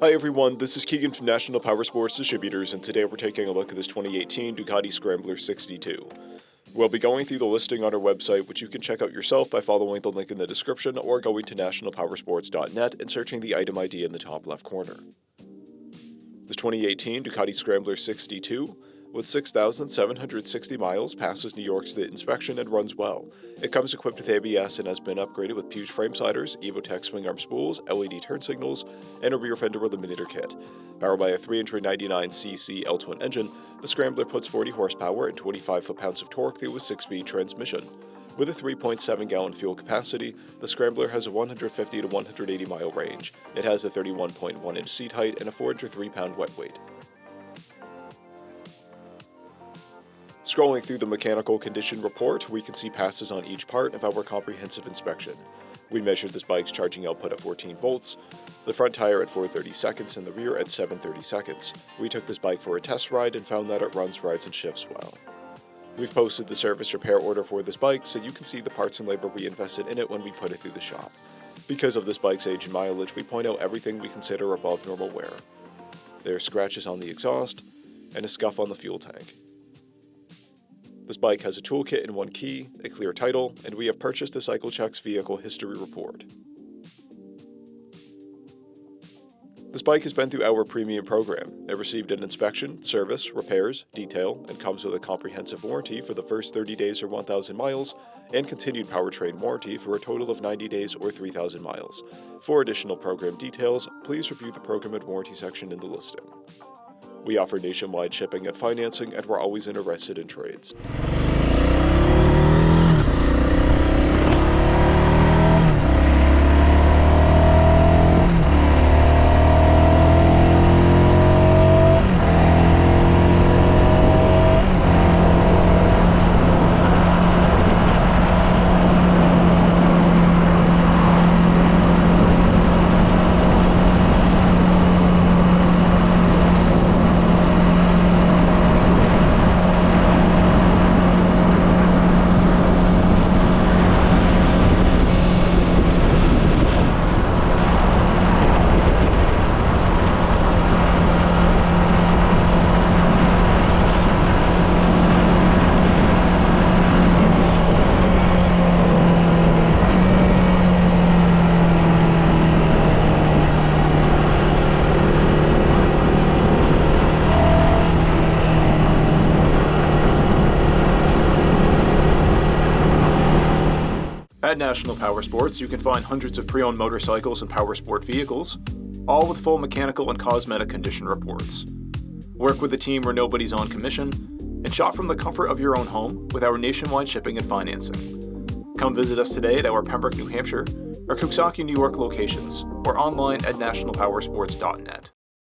Hi everyone, this is Keegan from National Powersports Distributors, and today we're taking a look at this 2018 DUCATI SCRAMBLER 62. We'll be going through the listing on our website, which you can check out yourself by following the link in the description or going to nationalpowersports.net and searching the item ID in the top left corner. This 2018 DUCATI SCRAMBLER 62 with 6,760 miles passes New York State inspection and runs well. It comes equipped with ABS and has been upgraded with Puge frame sliders, Evotech swing arm spools, LED turn signals, and a rear fender eliminator kit. Powered by a 399cc L-twin engine, the Scrambler puts 40 horsepower and 25 foot-pounds of torque through a 6-speed transmission. With a 3.7-gallon fuel capacity, the Scrambler has a 150 to 180 mile range. It has a 31.1-inch seat height and a 403-pound wet weight. Scrolling through the mechanical condition report, we can see passes on each part of our comprehensive inspection. We measured this bike's charging output at 14 volts, the front tire at 430 seconds and the rear at 730 seconds. We took this bike for a test ride and found that it runs, rides, and shifts well. We've posted the service repair order for this bike so you can see the parts and labor we invested in it when we put it through the shop. Because of this bike's age and mileage, we point out everything we consider above normal wear. There are scratches on the exhaust and a scuff on the fuel tank. This bike has a toolkit and one key, a clear title, and we have purchased a CycleCheck's vehicle history report. This bike has been through our premium program. It received an inspection, service, repairs, detail, and comes with a comprehensive warranty for the first 30 days or 1,000 miles, and continued powertrain warranty for a total of 90 days or 3,000 miles. For additional program details, please review the program and warranty section in the listing. We offer nationwide shipping and financing, and we're always interested in trades. At National Powersports, you can find hundreds of pre-owned motorcycles and powersport vehicles, all with full mechanical and cosmetic condition reports. Work with a team where nobody's on commission, and shop from the comfort of your own home with our nationwide shipping and financing. Come visit us today at our Pembroke, New Hampshire, or Coxsackie, New York locations, or online at nationalpowersports.net.